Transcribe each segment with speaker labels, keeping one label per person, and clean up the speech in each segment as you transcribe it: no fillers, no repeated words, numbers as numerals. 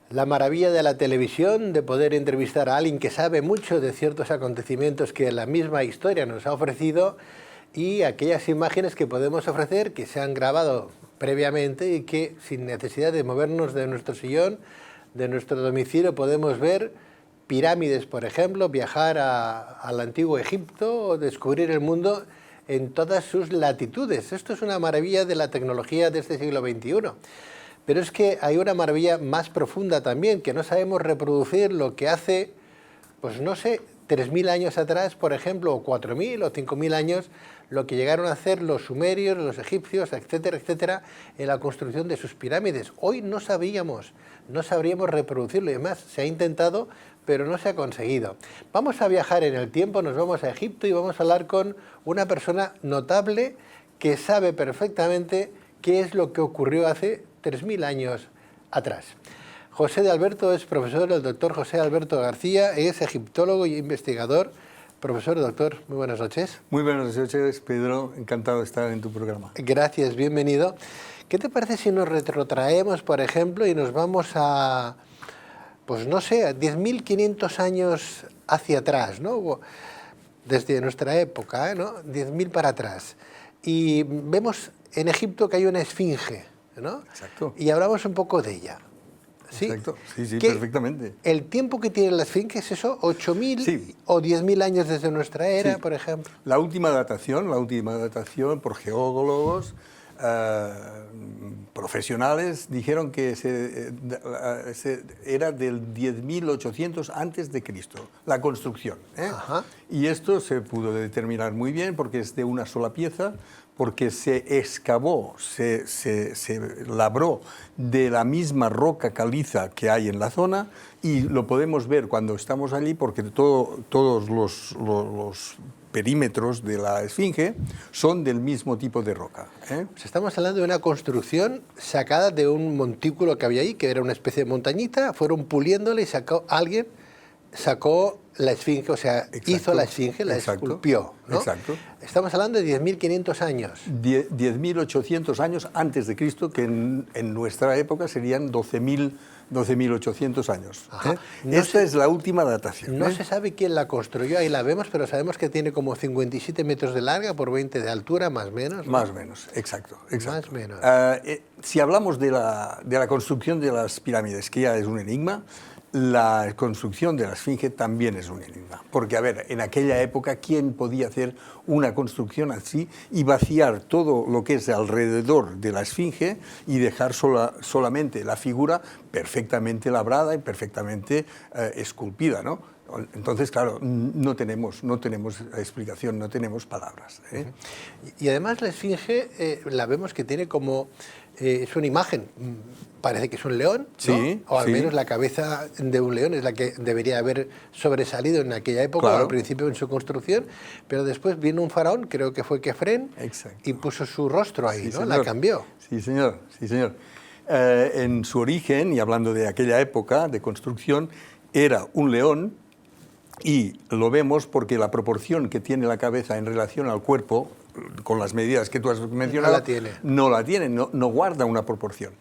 Speaker 1: La maravilla de la televisión, de poder entrevistar a alguien que sabe mucho de ciertos acontecimientos que la misma historia nos ha ofrecido y aquellas imágenes que podemos ofrecer que se han grabado previamente y que sin necesidad de movernos de nuestro sillón, de nuestro domicilio, podemos ver pirámides, por ejemplo, viajar al antiguo Egipto o descubrir el mundo en todas sus latitudes. Esto es una maravilla de la tecnología de este siglo XXI. Pero es que hay una maravilla más profunda también, que no sabemos reproducir lo que hace, pues no sé, 3.000 años atrás, por ejemplo, o 4.000 o 5.000 años, lo que llegaron a hacer los sumerios, los egipcios, etcétera, etcétera, en la construcción de sus pirámides. Hoy no sabríamos reproducirlo, y además se ha intentado, pero no se ha conseguido. Vamos a viajar en el tiempo, nos vamos a Egipto y vamos a hablar con una persona notable que sabe perfectamente qué es lo que ocurrió hace 3.000 años atrás. José de Alberto es profesor, el doctor José Alberto García, es egiptólogo y investigador. Profesor, doctor, muy buenas noches.
Speaker 2: Muy buenas noches, Pedro. Encantado de estar en tu programa.
Speaker 1: Gracias, bienvenido. ¿Qué te parece si nos retrotraemos, por ejemplo, y nos vamos a, pues no sé, a 10.500 años hacia atrás, ¿no? Desde nuestra época, ¿no? 10.000 para atrás. Y vemos en Egipto que hay una esfinge, ¿no?
Speaker 2: Exacto.
Speaker 1: Y hablamos un poco de ella. ¿Sí?
Speaker 2: Exacto, sí, perfectamente.
Speaker 1: ¿El tiempo que tiene la esfinge es eso? ¿8.000
Speaker 2: sí.
Speaker 1: o 10.000 años desde nuestra era,
Speaker 2: sí.
Speaker 1: por ejemplo?
Speaker 2: La última datación por geólogos profesionales dijeron que era del 10.800 antes de Cristo, la construcción.
Speaker 1: Ajá.
Speaker 2: Y esto se pudo determinar muy bien porque es de una sola pieza, porque se excavó, se labró de la misma roca caliza que hay en la zona y lo podemos ver cuando estamos allí porque todos los perímetros de la esfinge son del mismo tipo de roca.
Speaker 1: Pues estamos hablando de una construcción sacada de un montículo que había ahí, que era una especie de montañita, fueron puliéndole y alguien sacó la esfinge, o sea, exacto, hizo la esfinge, la esculpió, ¿no?
Speaker 2: Exacto.
Speaker 1: Estamos hablando de 10.500 años.
Speaker 2: 10.800 años antes de Cristo, que en nuestra época serían 12.800 años. Esta es la última datación.
Speaker 1: No se sabe quién la construyó, ahí la vemos, pero sabemos que tiene como 57 metros de larga por 20 de altura, más o menos, ¿no?
Speaker 2: Más o menos, exacto.
Speaker 1: Más o menos.
Speaker 2: Si hablamos de la construcción de las pirámides, que ya es un enigma, la construcción de la esfinge también es un enigma. Porque, a ver, en aquella época, ¿quién podía hacer una construcción así y vaciar todo lo que es alrededor de la esfinge y dejar solamente la figura perfectamente labrada y perfectamente esculpida, ¿no? Entonces, claro, no tenemos explicación, no tenemos palabras.
Speaker 1: Y además la esfinge la vemos que tiene como... es una imagen, parece que es un león, ¿no?
Speaker 2: Sí,
Speaker 1: o al menos la cabeza de un león es la que debería haber sobresalido en aquella época, claro, al principio en su construcción, pero después vino un faraón, creo que fue Kefren, y puso su rostro ahí, sí, ¿no? La cambió.
Speaker 2: Sí, señor, sí, señor. En su origen, y hablando de aquella época de construcción, era un león, y lo vemos porque la proporción que tiene la cabeza en relación al cuerpo, con las medidas que tú has mencionado, no la tiene, no guarda una proporción.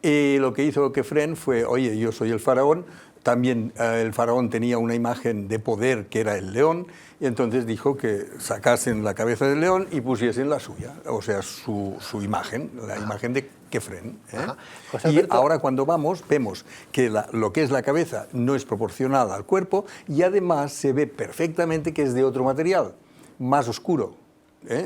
Speaker 2: Lo que hizo Kefren fue, oye, yo soy el faraón, también el faraón tenía una imagen de poder que era el león, y entonces dijo que sacasen la cabeza del león y pusiesen la suya, o sea, su imagen, la imagen de Kefren. Y ahora cuando vemos que lo que es la cabeza no es proporcional al cuerpo y además se ve perfectamente que es de otro material, más oscuro.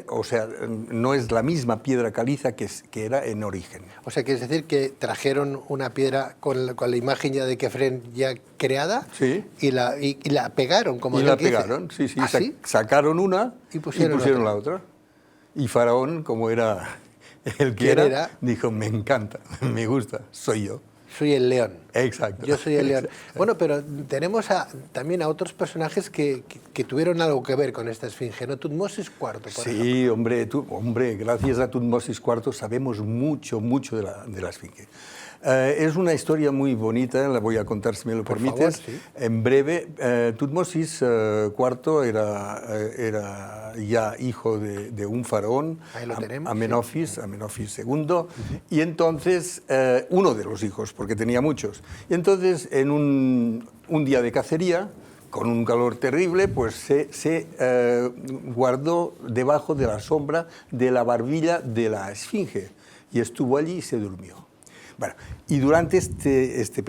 Speaker 2: O sea, no es la misma piedra caliza que era en origen.
Speaker 1: O sea, ¿quieres decir que trajeron una piedra con la imagen ya de Kefren ya creada?
Speaker 2: Sí.
Speaker 1: Y la pegaron, como
Speaker 2: y la pegaron, sí.
Speaker 1: ¿Ah, sí?
Speaker 2: Sacaron una y pusieron la otra. Y Faraón, como era el que era, dijo, me encanta, me gusta, soy yo.
Speaker 1: Soy el león.
Speaker 2: Exacto.
Speaker 1: Yo soy el león. Bueno, pero tenemos también a otros personajes que tuvieron algo que ver con esta esfinge, ¿no? Tutmosis IV, por ejemplo.
Speaker 2: Sí, hombre, gracias a Tutmosis IV sabemos mucho de la esfinge. Es una historia muy bonita, la voy a contar si me lo permites.
Speaker 1: Favor, sí.
Speaker 2: En breve, Tutmosis IV era ya hijo de un faraón,
Speaker 1: Ahí lo tenemos,
Speaker 2: Amenofis II, y entonces, uno de los hijos, porque tenía muchos. Y entonces, en un día de cacería, con un calor terrible, pues se guardó debajo de la sombra de la barbilla de la esfinge y estuvo allí y se durmió. Bueno, y durante este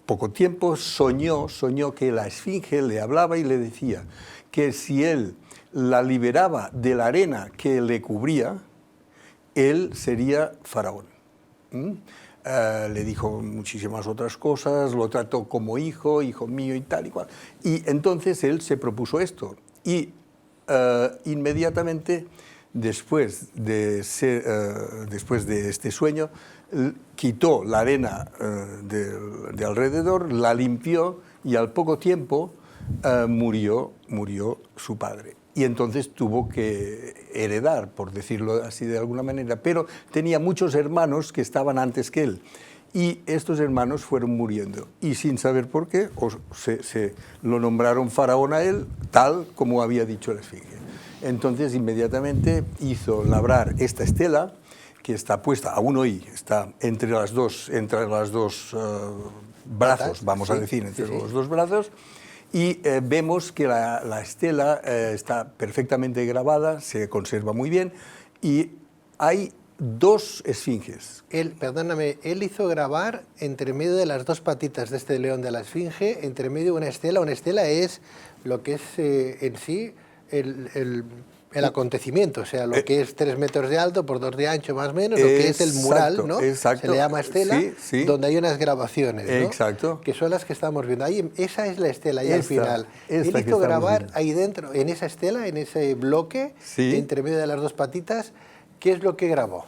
Speaker 2: poco tiempo soñó que la esfinge le hablaba y le decía que si él la liberaba de la arena que le cubría, él sería faraón. Le dijo muchísimas otras cosas, lo trató como hijo mío y tal y cual. Y entonces él se propuso esto y inmediatamente después de este sueño quitó la arena de alrededor, la limpió y al poco tiempo murió su padre. Y entonces tuvo que heredar, por decirlo así de alguna manera, pero tenía muchos hermanos que estaban antes que él. Y estos hermanos fueron muriendo. Y sin saber por qué, se lo nombraron faraón a él, tal como había dicho la esfinge. Entonces inmediatamente hizo labrar esta estela, que está puesta aún hoy, está entre las dos brazos, vamos a decir, entre los dos brazos. Y vemos que la estela está perfectamente grabada, se conserva muy bien, y hay dos esfinges.
Speaker 1: Perdóname, él hizo grabar entre medio de las dos patitas de este león de la esfinge, entre medio de una estela. Una estela es lo que es en sí el acontecimiento, o sea, lo que es 3 metros de alto por 2 de ancho más o menos, lo que es el mural, ¿no?
Speaker 2: Exacto.
Speaker 1: Se le llama estela,
Speaker 2: sí.
Speaker 1: donde hay unas grabaciones, ¿no?
Speaker 2: Exacto.
Speaker 1: Que son las que estamos viendo. Ahí, esa es la estela, ahí al final.
Speaker 2: Él
Speaker 1: hizo grabar ahí dentro, en esa estela, en ese bloque, entre medio de las dos patitas. ¿Qué es lo que grabó?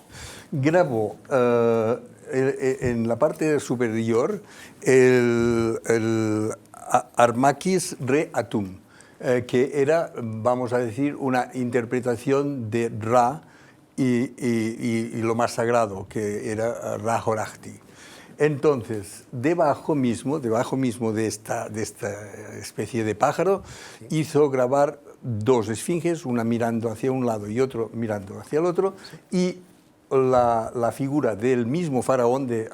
Speaker 2: Grabó en la parte superior el Armakis Re Atum, que era, vamos a decir, una interpretación de Ra y lo más sagrado, que era Ra Horachti. Entonces, debajo mismo de esta especie de pájaro, hizo grabar dos esfinges, una mirando hacia un lado y otro mirando hacia el otro, y la figura del mismo faraón, de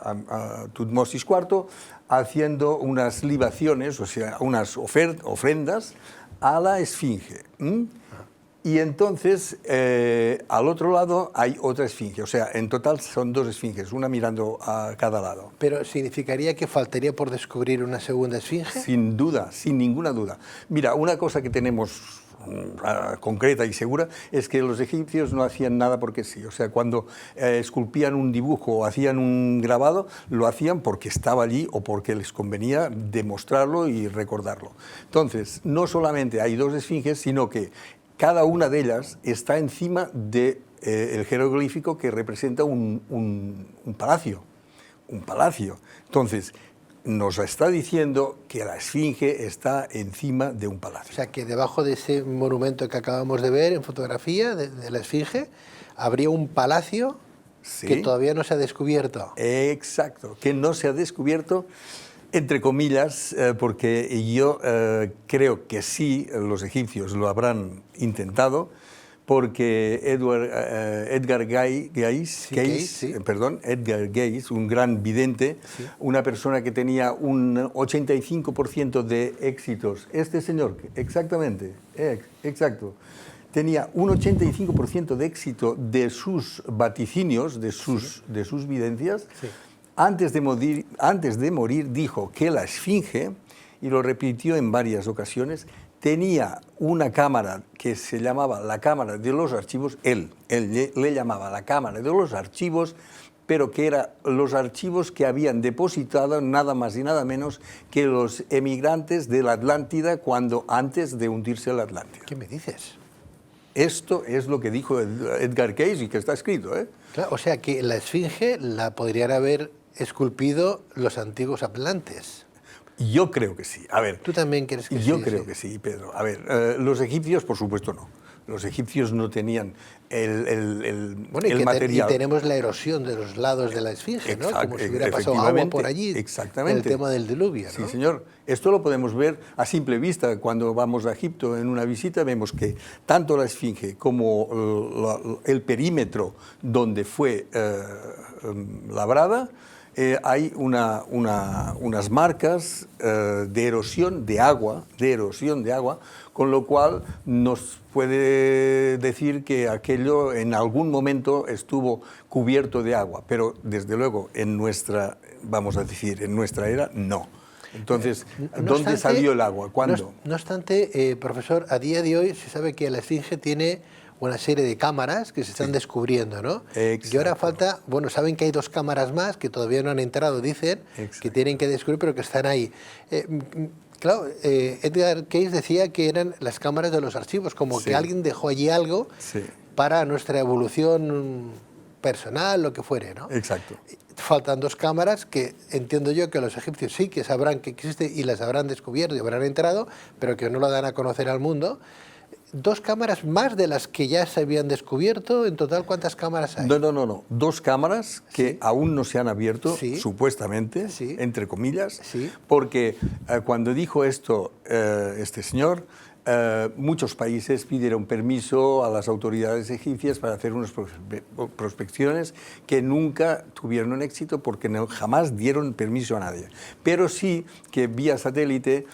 Speaker 2: Tutmosis IV, haciendo unas libaciones, o sea, unas ofrendas a la esfinge. Y entonces, al otro lado hay otra esfinge, o sea, en total son dos esfinges, una mirando a cada lado.
Speaker 1: ¿Pero significaría que faltaría por descubrir una segunda esfinge?
Speaker 2: Sin duda, sin ninguna duda. Mira, una cosa que tenemos concreta y segura es que los egipcios no hacían nada porque sí. O sea, cuando esculpían un dibujo o hacían un grabado, lo hacían porque estaba allí o porque les convenía demostrarlo y recordarlo. Entonces, no solamente hay dos esfinges, sino que cada una de ellas está encima del jeroglífico que representa un palacio. Un palacio. Entonces, nos está diciendo que la esfinge está encima de un palacio.
Speaker 1: O sea, que debajo de ese monumento que acabamos de ver en fotografía de la esfinge, habría un palacio que todavía no se ha descubierto.
Speaker 2: Exacto, que no se ha descubierto, entre comillas, porque yo creo que sí, los egipcios lo habrán intentado, porque Edgar Cayce, un gran vidente, una persona que tenía un 85% de éxitos, este señor, exactamente, exacto, tenía un 85% de éxito de sus vaticinios, de sus videncias. Antes de morir dijo que la esfinge, y lo repitió en varias ocasiones, tenía una cámara que se llamaba la Cámara de los Archivos, él le llamaba la Cámara de los Archivos, pero que eran los archivos que habían depositado nada más y nada menos que los emigrantes de la Atlántida antes de hundirse la Atlántida.
Speaker 1: ¿Qué me dices?
Speaker 2: Esto es lo que dijo Edgar Cayce y que está escrito, ¿eh?
Speaker 1: Claro, o sea que la esfinge la podrían haber esculpido los antiguos atlantes.
Speaker 2: Yo creo que sí. A ver,
Speaker 1: ¿Tú también crees que sí?
Speaker 2: Yo creo que sí, Pedro. A ver, los egipcios, por supuesto, no. Los egipcios no tenían
Speaker 1: Bueno,
Speaker 2: el material.
Speaker 1: Y tenemos la erosión de los lados de la esfinge, ¿no? Como si hubiera pasado agua
Speaker 2: Efectivamente,
Speaker 1: por allí.
Speaker 2: exactamente.
Speaker 1: El tema del diluvio, ¿no?
Speaker 2: Sí, señor. Esto lo podemos ver a simple vista. Cuando vamos a Egipto en una visita vemos que tanto la esfinge como el perímetro donde fue labrada, hay unas marcas de erosión de agua, con lo cual nos puede decir que aquello en algún momento estuvo cubierto de agua, pero desde luego en nuestra, vamos a decir, en nuestra era, no. Entonces, ¿dónde salió el agua? ¿Cuándo?
Speaker 1: No obstante, profesor, a día de hoy se sabe que la esfinge tiene una serie de cámaras que se están descubriendo, ¿no?
Speaker 2: Exacto.
Speaker 1: Y ahora falta, bueno, saben que hay 2 cámaras más que todavía no han entrado, dicen, que tienen que descubrir, pero que están ahí. Claro, Edgar Cayce decía que eran las cámaras de los archivos, como que alguien dejó allí algo para nuestra evolución personal, lo que fuere, ¿no?
Speaker 2: Exacto.
Speaker 1: Faltan 2 cámaras que entiendo yo que los egipcios sí que sabrán que existen y las habrán descubierto y habrán entrado, pero que no lo dan a conocer al mundo. 2 cámaras más de las que ya se habían descubierto. En total, ¿cuántas cámaras hay?
Speaker 2: No. 2 cámaras que aún no se han abierto, supuestamente, entre comillas, porque cuando dijo esto este señor, muchos países pidieron permiso a las autoridades egipcias para hacer unas prospecciones que nunca tuvieron éxito porque jamás dieron permiso a nadie. Pero sí que vía satélite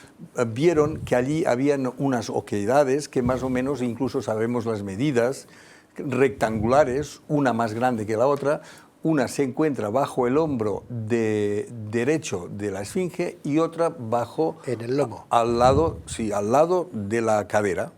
Speaker 2: vieron que allí habían unas oquedades que más o menos, incluso sabemos las medidas, rectangulares, una más grande que la otra. Una se encuentra bajo el hombro derecho de la esfinge y otra bajo...
Speaker 1: En el lomo.
Speaker 2: Al lado de la cadera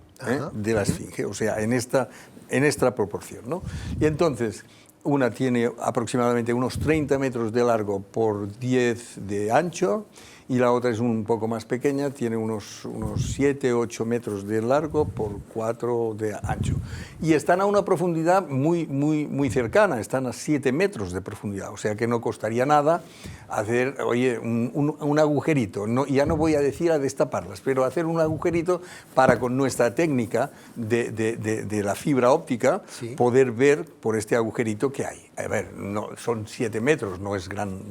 Speaker 2: de la esfinge, o sea, en esta proporción, ¿no? Y entonces, una tiene aproximadamente unos 30 metros de largo por 10 de ancho, y la otra es un poco más pequeña, tiene unos 7, 8 metros de largo por 4 de ancho. Y están a una profundidad muy cercana, están a 7 metros de profundidad, o sea que no costaría nada hacer, oye, un agujerito. Ya no voy a decir a destaparlas, pero hacer un agujerito para, con nuestra técnica de la fibra óptica, poder ver por este agujerito que hay. A ver, son 7 metros, no es gran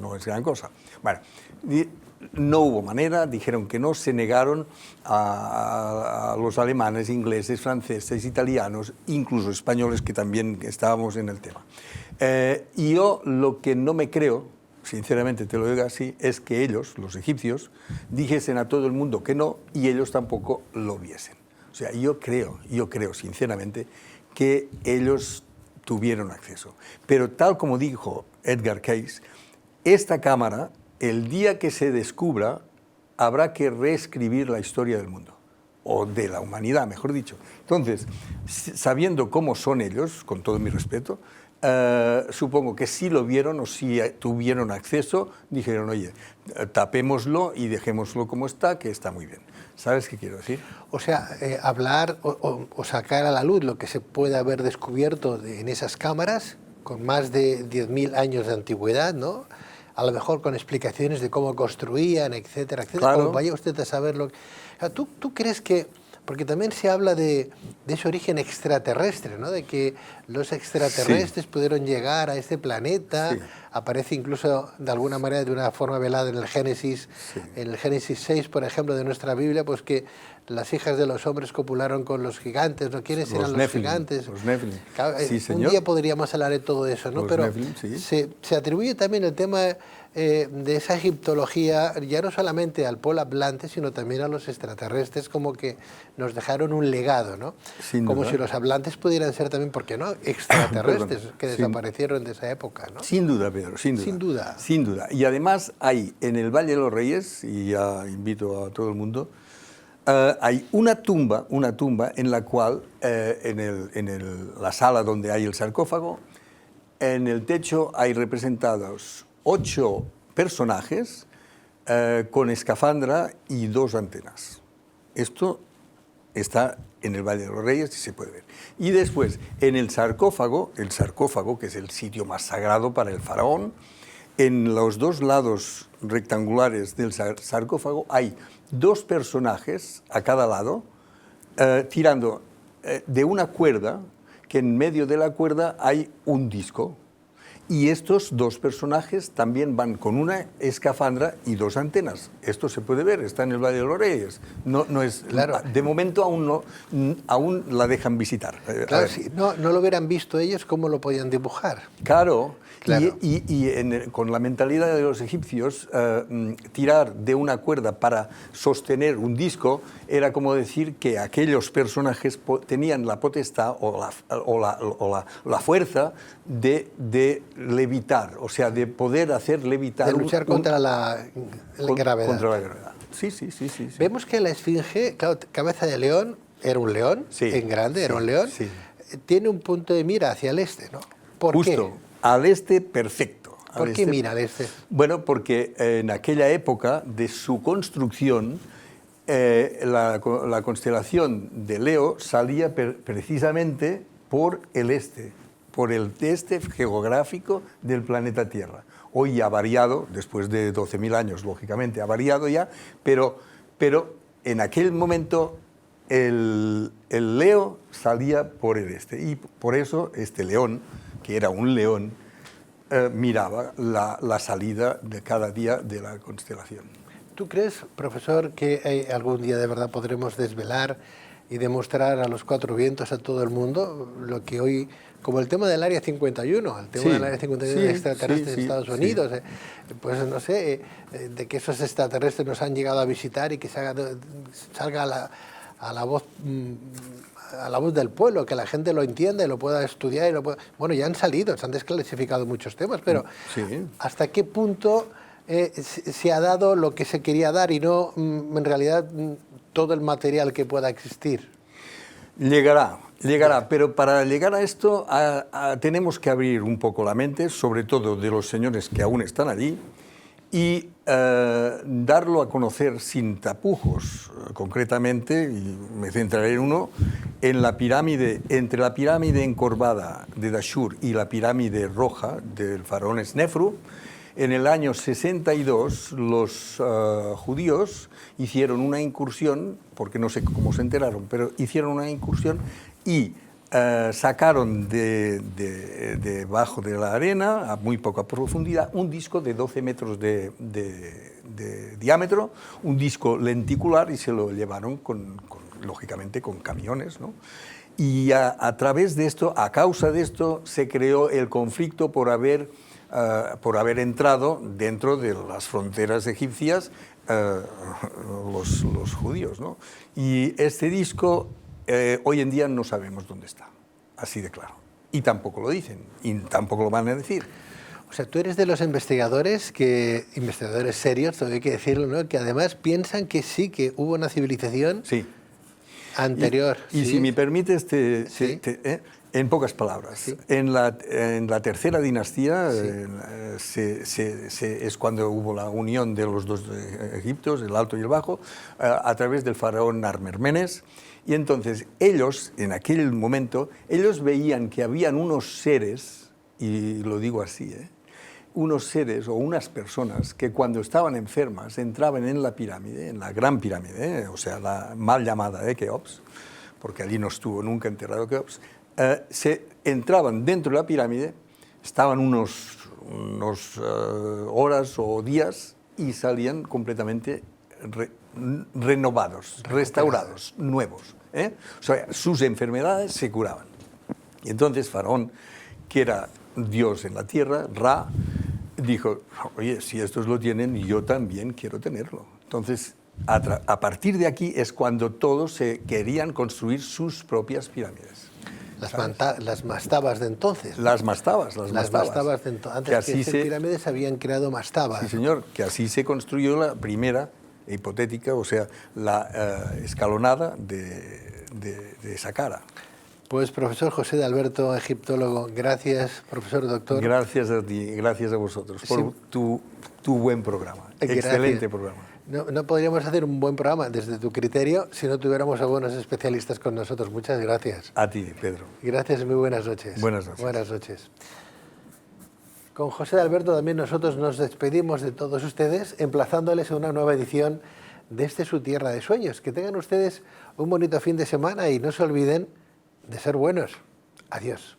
Speaker 2: cosa. Bueno, no hubo manera, dijeron que no, se negaron a los alemanes, ingleses, franceses, italianos, incluso españoles, que también estábamos en el tema. Y yo lo que no me creo, sinceramente te lo digo así, es que ellos, los egipcios, dijesen a todo el mundo que no y ellos tampoco lo viesen. O sea, yo creo sinceramente que ellos tuvieron acceso. Pero tal como dijo Edgar Cayce, esta cámara, el día que se descubra, habrá que reescribir la historia del mundo, o de la humanidad, mejor dicho. Entonces, sabiendo cómo son ellos, con todo mi respeto, supongo que si lo vieron o si tuvieron acceso, dijeron, oye, tapémoslo y dejémoslo como está, que está muy bien. ¿Sabes qué quiero decir?
Speaker 1: O sea, hablar o sacar a la luz lo que se puede haber descubierto en esas cámaras, con más de 10.000 años de antigüedad, ¿no? A lo mejor con explicaciones de cómo construían, etcétera, etcétera.
Speaker 2: Claro.
Speaker 1: O vaya usted a saberlo. O sea, ¿tú crees que...? Porque también se habla de ese origen extraterrestre, ¿no? De que los extraterrestres pudieron llegar a este planeta. Aparece incluso de alguna manera, de una forma velada en el Génesis, en el Génesis 6, por ejemplo, de nuestra Biblia, pues que las hijas de los hombres copularon con los gigantes, ¿no? ¿Quiénes eran los gigantes?
Speaker 2: Los Nephilim.
Speaker 1: Claro,
Speaker 2: Sí,
Speaker 1: un
Speaker 2: señor.
Speaker 1: día podríamos hablar de todo eso, ¿no?
Speaker 2: Los
Speaker 1: Pero
Speaker 2: Nephilim, sí.
Speaker 1: se atribuye también el tema de esa egiptología, ya no solamente al Pol Atlante, sino también a los extraterrestres, como que nos dejaron un legado, ¿no?
Speaker 2: Sin
Speaker 1: como
Speaker 2: duda.
Speaker 1: si los hablantes pudieran ser también, ¿por qué no?, extraterrestres que desaparecieron de esa época, ¿no?
Speaker 2: Sin duda, Pedro, sin duda.
Speaker 1: Sin duda.
Speaker 2: Sin duda. Y además hay en el Valle de los Reyes, y ya invito a todo el mundo, hay una tumba en la cual, la sala donde hay el sarcófago, en el techo hay representados 8 personajes con escafandra y 2 antenas. Esto está en el Valle de los Reyes y se puede ver. Y después, en el sarcófago, que es el sitio más sagrado para el faraón, en los 2 lados rectangulares del sarcófago hay 2 personajes a cada lado tirando de una cuerda, que en medio de la cuerda hay un disco. Y estos dos personajes también van con una escafandra y dos antenas. Esto se puede ver, está en el Valle de los Reyes. No es,
Speaker 1: claro.
Speaker 2: De momento aún la dejan visitar.
Speaker 1: Claro, si no lo hubieran visto ellos, ¿cómo lo podían dibujar?
Speaker 2: Claro.
Speaker 1: Claro.
Speaker 2: Con la mentalidad de los egipcios, tirar de una cuerda para sostener un disco era como decir que aquellos personajes tenían la potestad o la fuerza de levitar, o sea, de poder hacer levitar.
Speaker 1: De luchar contra la gravedad.
Speaker 2: Contra la gravedad. Sí.
Speaker 1: Vemos que la esfinge, claro, cabeza de león, era un león,
Speaker 2: sí,
Speaker 1: en grande,
Speaker 2: sí,
Speaker 1: era un león,
Speaker 2: sí.
Speaker 1: Tiene un punto de mira hacia el este, ¿no? ¿Por
Speaker 2: Justo.
Speaker 1: qué?
Speaker 2: Al este, perfecto.
Speaker 1: ¿Por qué mira al este?
Speaker 2: Bueno, porque en aquella época de su construcción, la constelación de Leo salía precisamente por el este geográfico del planeta Tierra. Hoy ha variado, después de 12.000 años, lógicamente, ha variado ya, pero en aquel momento el Leo salía por el este. Y por eso este león, que era un león, miraba la salida de cada día de la constelación.
Speaker 1: ¿Tú crees, profesor, que algún día de verdad podremos desvelar y demostrar a los cuatro vientos, a todo el mundo, lo que hoy, como el tema del Área 51, el tema del Área 51 de extraterrestres de Estados Unidos, pues no sé, de que esos extraterrestres nos han llegado a visitar y que salga a la voz del pueblo, que la gente lo entienda y lo pueda estudiar. Bueno, ya han salido, se han desclasificado muchos temas, pero ¿hasta qué punto se ha dado lo que se quería dar y no, en realidad, todo el material que pueda existir?
Speaker 2: Llegará, pero para llegar a esto tenemos que abrir un poco la mente, sobre todo de los señores que aún están allí, y darlo a conocer sin tapujos, concretamente, y me centraré en uno, en la pirámide, entre la pirámide encorvada de Dashur y la pirámide roja del faraón Snefru. En el año 62 los judíos hicieron una incursión, porque no sé cómo se enteraron, pero hicieron una incursión y sacaron debajo de la arena, a muy poca profundidad, un disco de 12 metros de diámetro, un disco lenticular, y se lo llevaron lógicamente con camiones, ¿no? Y a través de esto, a causa de esto, se creó el conflicto por haber entrado dentro de las fronteras egipcias los judíos, ¿no? Y este disco hoy en día no sabemos dónde está, así de claro. Y tampoco lo dicen, y tampoco lo van a decir.
Speaker 1: O sea, tú eres de los investigadores serios, todo hay que decirlo, ¿no?, que además piensan que sí, que hubo una civilización anterior.
Speaker 2: Y si me permites, en pocas palabras, en la tercera dinastía es cuando hubo la unión de los dos Egiptos, el Alto y el Bajo, a través del faraón Narmermenes. Y entonces ellos, en aquel momento, ellos veían que habían unos seres, y lo digo así, unos seres o unas personas que cuando estaban enfermas entraban en la pirámide, en la gran pirámide, o sea, la mal llamada Keops, porque allí no estuvo nunca enterrado Keops, se entraban dentro de la pirámide, estaban unos horas o días y salían completamente renovados, restaurados, nuevos. O sea, sus enfermedades se curaban. Y entonces Faraón, que era Dios en la tierra, Ra, dijo, oye, si estos lo tienen, yo también quiero tenerlo. Entonces, a partir de aquí es cuando todos se querían construir sus propias pirámides.
Speaker 1: Las mastabas de entonces.
Speaker 2: Las mastabas de
Speaker 1: entonces. Antes que ser pirámides se habían creado mastabas.
Speaker 2: Sí, señor, que así se construyó la primera hipotética, o sea, la escalonada de Saqqara.
Speaker 1: Pues profesor José de Alberto, egiptólogo, gracias, profesor doctor.
Speaker 2: Gracias a ti, gracias a vosotros por tu buen programa, excelente programa.
Speaker 1: No podríamos hacer un buen programa desde tu criterio si no tuviéramos a buenos especialistas con nosotros. Muchas gracias.
Speaker 2: A ti, Pedro.
Speaker 1: Gracias y muy buenas noches.
Speaker 2: Buenas noches.
Speaker 1: Buenas noches. Con José de Alberto también nosotros nos despedimos de todos ustedes, emplazándoles a una nueva edición de Su Tierra de Sueños. Que tengan ustedes un bonito fin de semana y no se olviden de ser buenos. Adiós.